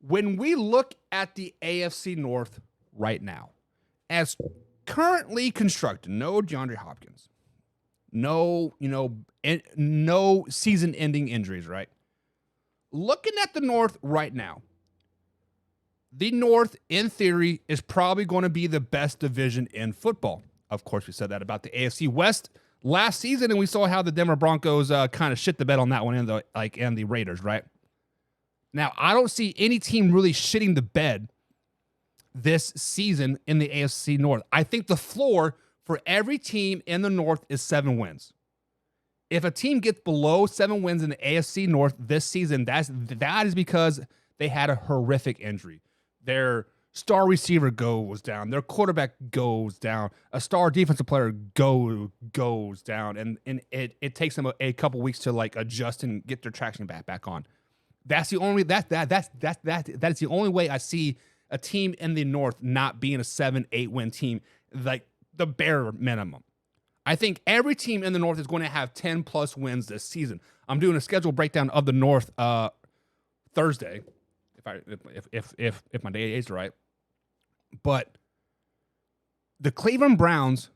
When we look at the AFC North right now, as currently constructed, no DeAndre Hopkins, no, no season-ending injuries, right? Looking at the North right now, the North, in theory, is probably going to be the best division in football. Of course, we said that about the AFC West last season, and we saw how the Denver Broncos kind of shit the bed on that one, and the Raiders, right? Now, I don't see any team really shitting the bed this season in the AFC North. I think the floor for every team in the North is 7 wins. If a team gets below 7 wins in the AFC North this season, that is because they had a horrific injury. Their star receiver goes down. Their quarterback goes down. A star defensive player goes down, and it takes them a couple weeks to like adjust and get their traction back on. That's the only that is the only way I see a team in the North not being a 7-8 win team, like the bare minimum. I think every team in the North is going to have 10 plus wins this season. I'm doing a schedule breakdown of the North Thursday, if my day is right. But the Cleveland Browns,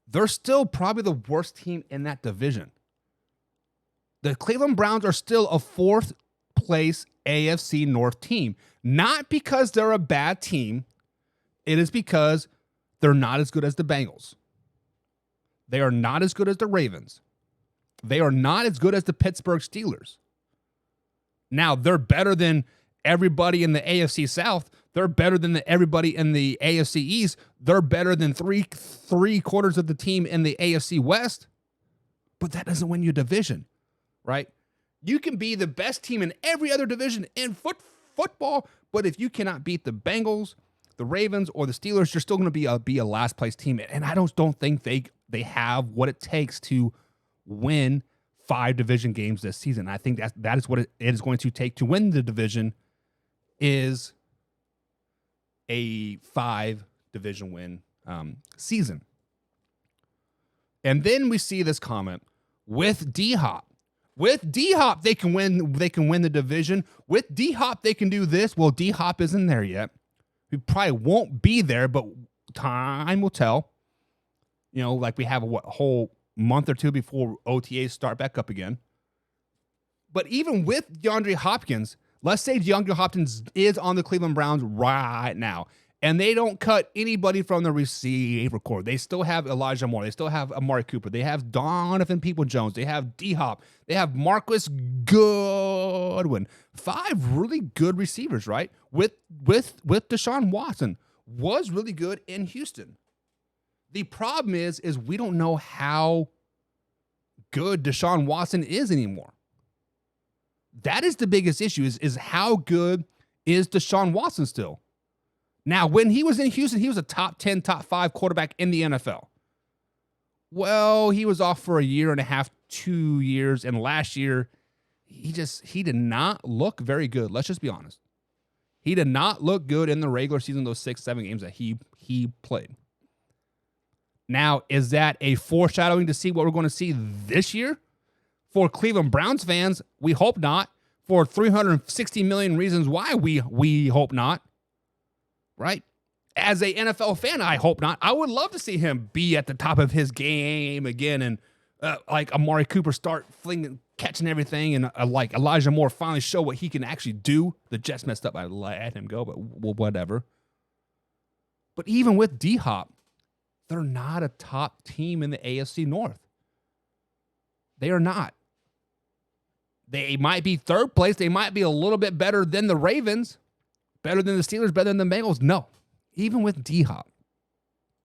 they're still probably the worst team in that division. The Cleveland Browns are still a 4th place AFC North team. Not because they're a bad team. It is because they're not as good as the Bengals. They are not as good as the Ravens. They are not as good as the Pittsburgh Steelers. Now, they're better than everybody in the AFC South. They're better than everybody in the AFC East. They're better than three quarters of the team in the AFC West. But that doesn't win you a division, right? You can be the best team in every other division in football, but if you cannot beat the Bengals, the Ravens, or the Steelers, you're still going to be a last place team. And I don't think they have what it takes to win 5 division games this season. I think that is what it is going to take to win the division, is a 5 division win season. And then we see this comment with D-Hop. With D-Hop, they can win the division. With D-Hop, they can do this. Well, D-Hop isn't there yet. We probably won't be there, but time will tell. Like we have a whole month or two before OTAs start back up again. But even with DeAndre Hopkins, let's say DeAndre Hopkins is on the Cleveland Browns right now, and they don't cut anybody from the receiver corps. They still have Elijah Moore. They still have Amari Cooper. They have Donovan Peoples-Jones. They have D-Hop. They have Marquis Goodwin. 5 really good receivers, right? With Deshaun Watson was really good in Houston. The problem is we don't know how good Deshaun Watson is anymore. That is the biggest issue, is how good is Deshaun Watson still? Now, when he was in Houston, he was a top 10, top 5 quarterback in the NFL. Well, he was off for a year and a half, 2 years, and last year, he did not look very good. Let's just be honest. He did not look good in the regular season, those 6-7 games that he played. Now, is that a foreshadowing to see what we're going to see this year? For Cleveland Browns fans, we hope not. For 360 million reasons why we hope not. Right? As a NFL fan, I hope not. I would love to see him be at the top of his game again, and like Amari Cooper start catching everything, and like Elijah Moore finally show what he can actually do. The Jets messed up by letting him go, but whatever. But even with D-Hop, they're not a top team in the AFC North. They are not. They might be 3rd place. They might be a little bit better than the Ravens, better than the Steelers, better than the Bengals. No. Even with D-Hop,